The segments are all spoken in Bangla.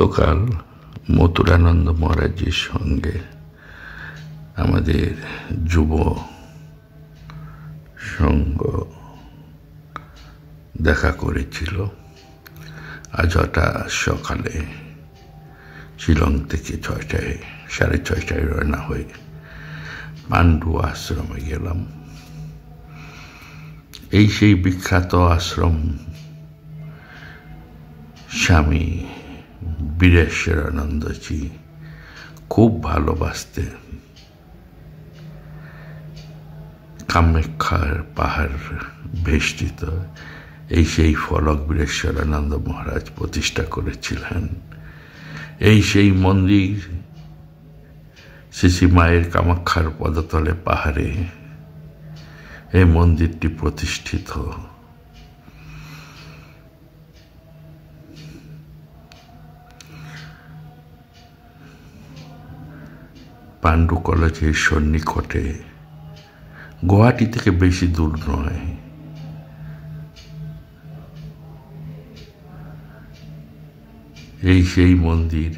গতকাল মথুরানন্দ মহারাজের সঙ্গে আমাদের যুব সংঘ দেখা করেছিল। আজ সকালে শিলং থেকে 6:30 রওনা হয়ে পাণ্ডু আশ্রমে গেলাম। এই সেই বিখ্যাত আশ্রম, স্বামী বীরেশ্বরানন্দজি খুব ভালোবাসতেন। কামাখ্যার পাহাড় বেষ্টিত এই সেই ফলক বীরেশ্বরানন্দ মহারাজ প্রতিষ্ঠা করেছিলেন। এই সেই মন্দির শ্রী মায়ের কামাখ্যার পদতলে পাহাড়ে এই মন্দিরটি প্রতিষ্ঠিত। পাণ্ডু কলেজের সন্নিকটে, গুয়াহাটি থেকে বেশি দূর নয়। এই সেই মন্দির,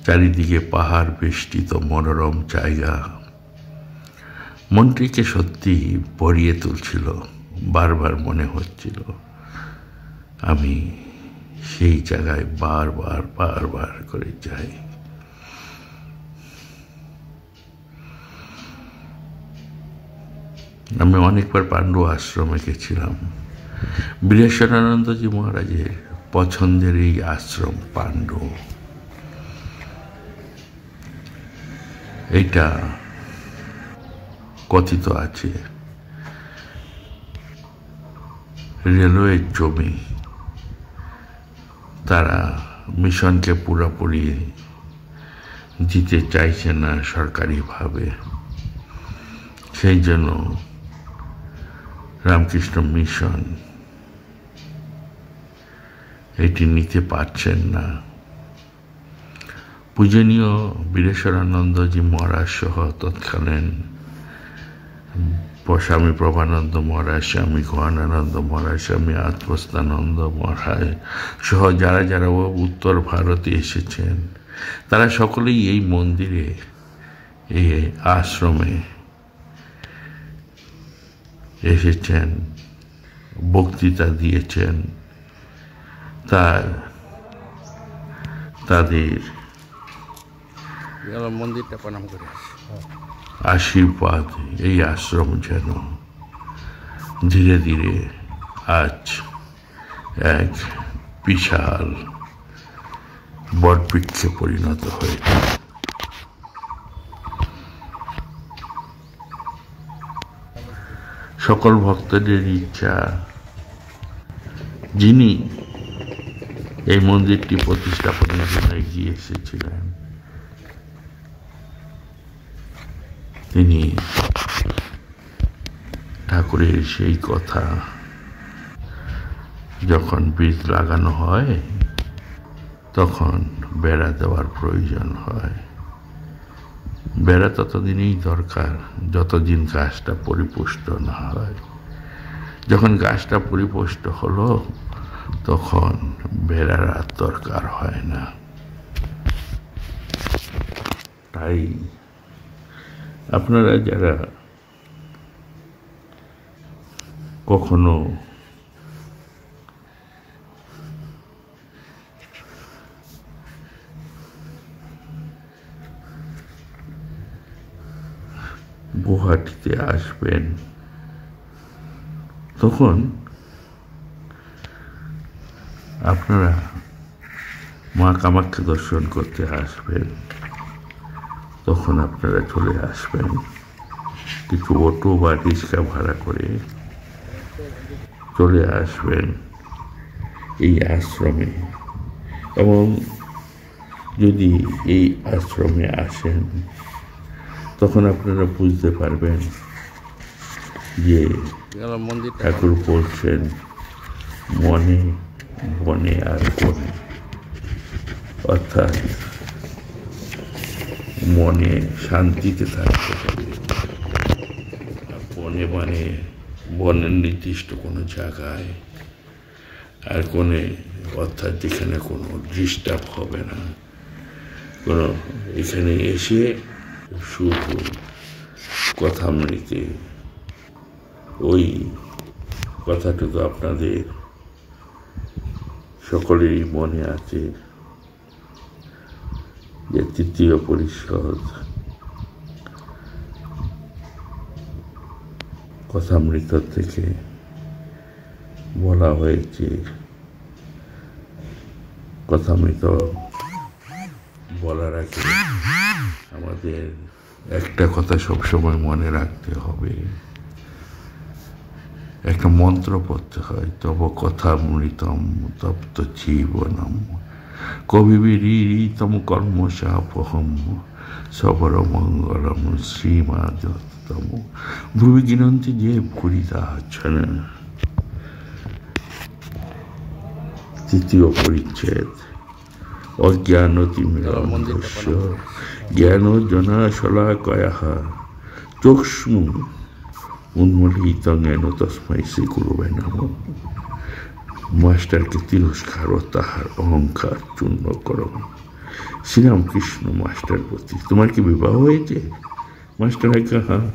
চারিদিকে পাহাড় বেষ্টিত মনোরম জায়গা, মনটিকে সত্যি ভরিয়ে তুলছিল। বারবার মনে হচ্ছিল আমি সেই জায়গায় বারবার করে যাই। আমি অনেকবার পাণ্ডু আশ্রমে গেছিলাম। বীরেশ্বরানন্দজি মহারাজের পছন্দের এই আশ্রম পাণ্ডু। এইটা কথিত আছে রেলওয়ের জমি, তারা মিশনকে পুরোপুরি দিতে চাইছে না সরকারিভাবে, সেই জন্য রামকৃষ্ণ মিশন এটি নিতে পারছেন না। পূজনীয় বীরেশ্বরানন্দজি মহারাজ সহ তৎকালীন স্বামী প্রভানন্দ মহারাজ, স্বামী গহনানন্দ মহারাজ, স্বামী আত্মস্থানন্দ মহারাজ সহ যারা উত্তর ভারতে এসেছেন, তারা সকলেই এই মন্দিরে, এই আশ্রমে এসেছেন, বক্তৃতা দিয়েছেন। তাদের মন্দিরটা প্রণাম করে আশীর্বাদ এই আশ্রম যেন ধীরে ধীরে আজ এক বিশাল বটবৃক্ষে পরিণত হয়েছে। সকল ভক্তদের ইচ্ছা, যিনি এই মন্দিরটি প্রতিস্থাপনের জন্য এগিয়ে এসেছিলেন, তিনি ঠাকুরের সেই কথা, যখন বীজ লাগানো হয় তখন বেড়া দেওয়ার প্রয়োজন হয়। বেড়া ততদিনই দরকার যতদিন গাছটা পরিপুষ্ট না হয়। যখন গাছটা পরিপুষ্ট হলো তখন বেড়ার আর দরকার হয় না। তাই আপনারা যারা কখনো গুয়াহাটিতে আসবেন, তখন আপনারা মা কামাখ্যা দর্শন করতে আসবেন, তখন আপনারা চলে আসবেন কিছু অটো বা রিক্সা ভাড়া করে চলে আসবেন এই আশ্রমে। এবং যদি এই আশ্রমে আসেন তখন আপনারা বুঝতে পারবেন যে ঠাকুর বলছেন মনে বনে আর বনে, অর্থাৎ মনে শান্তিতে থাকতে হবে। বনে মানে বনের নির্দিষ্ট কোনো জায়গায় আর কোণে, অর্থাৎ যেখানে কোনো ডিস্টার্ব হবে না, কোনো এখানে এসে শুধু কথামৃতে ওই কথাটুকু আপনাদের সকলেরই মনে আছে যে তৃতীয় পরিষদ কথামৃত থেকে বলা হয়েছে, কথামৃত বলার আগে আমাদের একটা কথা সবসময় মনে রাখতে হবে, একটা মন্ত্র পড়তে হয়, তব কথামৃতম তপ্ত জীবনম কবিবিরীতম কর্মশাপহম সবর মঙ্গলম শ্রীমাদতম ভুবি গিনন্তি যে পুরিদাচ্ছন। তৃতীয় পরিচ্ছেদ। অজ্ঞানতিমিরান্ধস্য জ্ঞানজনাশলাকয়াঃ চক্ষু উন্মোলিতং জ্ঞান তস্मै শ্রী গুরুবে নমঃ। মাস্টারকে তিরস্কার ও তাহার অহংকার চূর্ণ করো। শ্রীরামকৃষ্ণ মাস্টার প্রতি, তোমার কি বিবাহ হয়েছে? মাস্টার হ্যাঁ।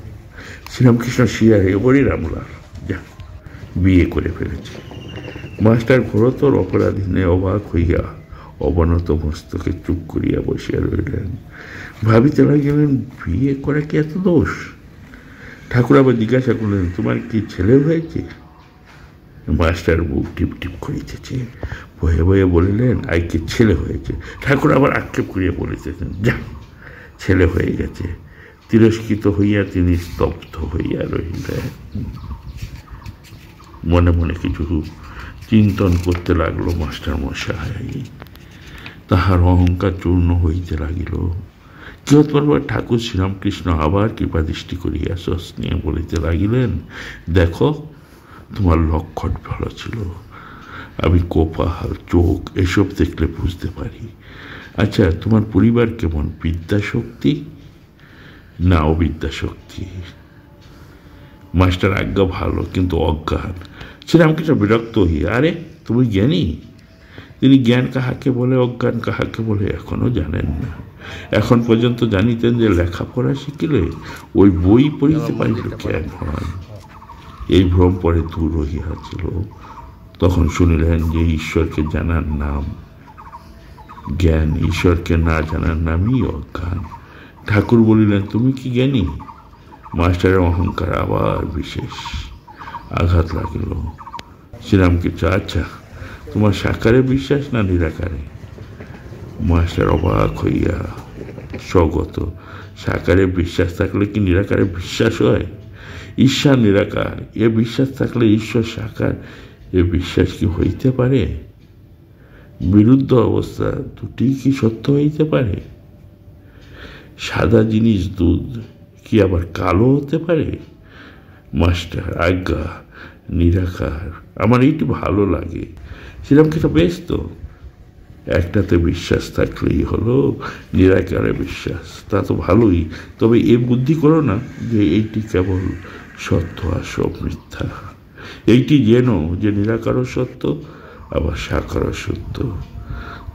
শ্রীরামকৃষ্ণ শিয়া হে বলি রামলাল, যা বিয়ে করে ফেলেছে। মাস্টার ঘোরতর অপরাধীনে অবাক হইয়া অবনত মস্তকে চুপ করিয়া বসিয়া রইলেন। ভাবিতে লাগিলেন, বিয়ে করা কি এত দোষ? ঠাকুর আবার জিজ্ঞাসা করলেন, তোমার কি ছেলে হয়েছে? মাস্টার বুক টিপ টিপ করিতেছে, বয়ে বয়ে বলিলেন, আইকে ছেলে হয়েছে। ঠাকুর আবার আক্ষেপ করিয়া বলিতেছেন, যা ছেলে হয়ে গেছে। তিরস্কৃত হইয়া তিনি স্তব্ধ হইয়া রহিলেন। মনে মনে কিছু চিন্তন করতে লাগলো মাস্টার মশাই। তাহার অহংকার চূর্ণ হইতে লাগিল। কিয়ৎপর ঠাকুর শ্রীরামকৃষ্ণ আবার কৃপাদৃষ্টি করিয়া সস্নেহে বলিতে লাগিলেন, দেখো তোমার লক্ষণ ভালো ছিল, আমি কপাল চোখ এসব দেখলে বুঝতে পারি। আচ্ছা, তোমার পরিবার কেমন? বিদ্যাশক্তি না অবিদ্যাশক্তি? মাস্টার আজ্ঞা ভালো, কিন্তু অজ্ঞান। শ্রীরামকৃষ্ণ বিরক্ত হইয়া, আরে তুমি জ্ঞানী? তিনি জ্ঞান কাহাকে বলে, অজ্ঞান কাহাকে বলে এখনো জানেন না। এখন পর্যন্ত জানিতেন যে লেখাপড়া শিখিলে ওই বই পড়িতে পারিলে জ্ঞান হয়। এই ভ্রম পরে দূর হইয়াছিল। তখন শুনিলেন যে ঈশ্বরকে জানার নাম জ্ঞান, ঈশ্বরকে না জানার নামই অজ্ঞান। ঠাকুর বলিলেন, তুমি কি জ্ঞানী? মাস্টারের অহংকার আবার বিশেষ আঘাত লাগিল। শ্রীরামকৃষ্ণ, আচ্ছা তোমার সাকারে বিশ্বাস না নিরাকারে? মাস্টার অবাক হইয়া স্বগত, সাকারে বিশ্বাস থাকলে কি নিরাকারে বিশ্বাস হয়? ঈশ্বর নিরাকার এ বিশ্বাস থাকলে ঈশ্বর সাকার এ বিশ্বাস কি হইতে পারে? বিরুদ্ধ অবস্থা দুটি কি সত্য হইতে পারে? সাদা জিনিস দুধ কি আবার কালো হতে পারে? মাস্টার আজ্ঞা, নিরাকার আমার এইটি ভালো লাগে। শ্রীরামকৃষ্ণ, বেশ তো, একটাতে বিশ্বাস থাকলেই হলো, নিরাকারে বিশ্বাস, তা তো ভালোই। তবে এ বুদ্ধি করো না যে এইটি কেবল সত্য আর সব মিথ্যা। এইটি যেন যে নিরাকারও সত্য আবার সাকারও সত্য।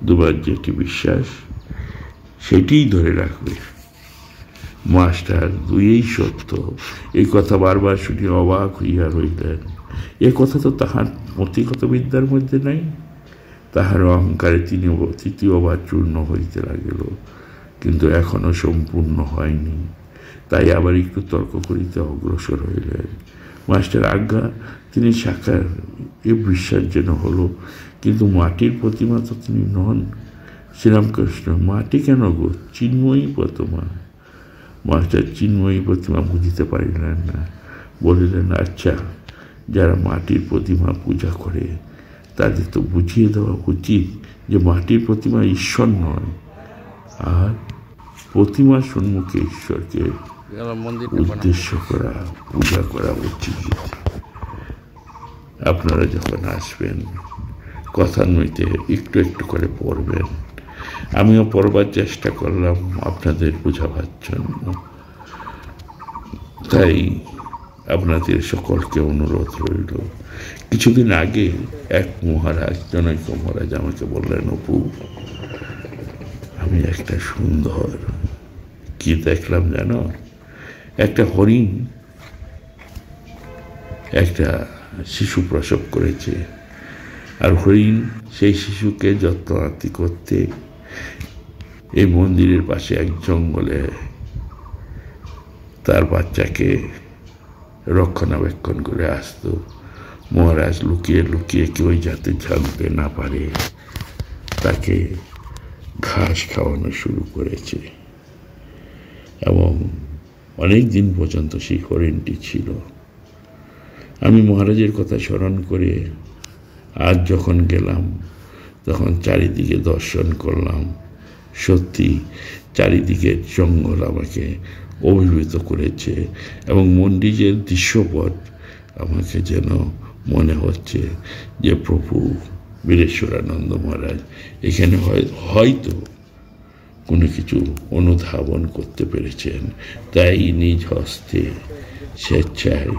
দুবার যেটি বিশ্বাস সেটিই ধরে রাখবে। মাস্টার, দুইই সত্য, এই কথা বারবার শুনে অবাক হইয়া রইলেন। এ কথা তো তাহার মতিগত বিদ্যার মধ্যে নাই। তাহার অহংকারে তিনি তৃতীয়বার চূর্ণ হইতে লাগিল, কিন্তু এখনো সম্পূর্ণ হয়নি। তাই আবার একটু তর্ক করিতে অগ্রসর হইলেন। মাস্টার আজ্ঞা, তিনি সাকার এ বিশ্বাস যেন হলো, কিন্তু মাটির প্রতিমা তো তিনি নন। শ্রীরামকৃষ্ণ, মাটি কেন গো? চিন্ময়ী প্রতিমা। মাস্টার চিন্ময়ী প্রতিমা বুঝিতে পারিলেন না। বলিলেন, আচ্ছা, যারা মাটির প্রতিমা পূজা করে তাদের তো বুঝিয়ে দেওয়া উচিত যে মাটির প্রতিমা ঈশ্বর নয়, আর প্রতিমার সম্মুখে ঈশ্বরকে উদ্দেশ্য করা পূজা করা উচিত। আপনারা যখন আসবেন কথার মধ্যে একটু একটু করে পড়বেন। আমিও পড়বার চেষ্টা করলাম আপনাদের বোঝাবার জন্য। তাই আপনাদের সকলকে অনুরোধ রইল। কিছুদিন আগে এক মহারাজ, জনৈক মহারাজ আমাকে বললেন, অপু, আমি একটা সুন্দর কি দেখলাম জানো, একটা হরিণ একটা শিশু প্রসব করেছে, আর হরিণ সেই শিশুকে যত্ন করতে এই মন্দিরের পাশে এক জঙ্গলে তার বাচ্চাকে রক্ষণাবেক্ষণ করে আসতো। মহারাজ লুকিয়ে লুকিয়ে কেউ যাতে জানতে না পারে তাকে ঘাস খাওয়ানো শুরু করেছে, এবং অনেক দিন পর্যন্ত সেই হরিণটি ছিল। আমি মহারাজের কথা স্মরণ করে আজ যখন গেলাম তখন চারিদিকে দর্শন করলাম। সত্যি চারিদিকের জঙ্গল আমাকে অভিভূত করেছে, এবং মন্দিরের দৃশ্যপট আমাকে যেন মনে হচ্ছে যে প্রভু বীরেশ্বরানন্দ মহারাজ এখানে হয়তো কোনো কিছু অনুধাবন করতে পেরেছেন, তাই নিজ হস্তে স্বেচ্ছায়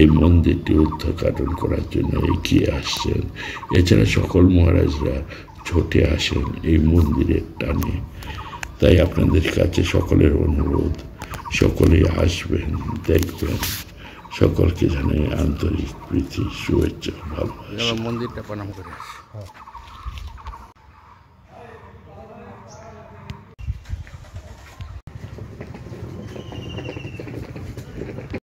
এই মন্দিরটি উদ্ঘাটন করার জন্য এগিয়ে আসছেন। এছাড়া সকল মহারাজরা ছুটে আসেন এই মন্দিরের টানে। তাই আপনাদের কাছে সকলের অনুরোধ, সকলেই আসবেন, দেখবেন। সকলকে জানাই আন্তরিক প্রীতি, শুভেচ্ছা, ভালোবাসা। মন্দিরটা প্রণাম করে আসি।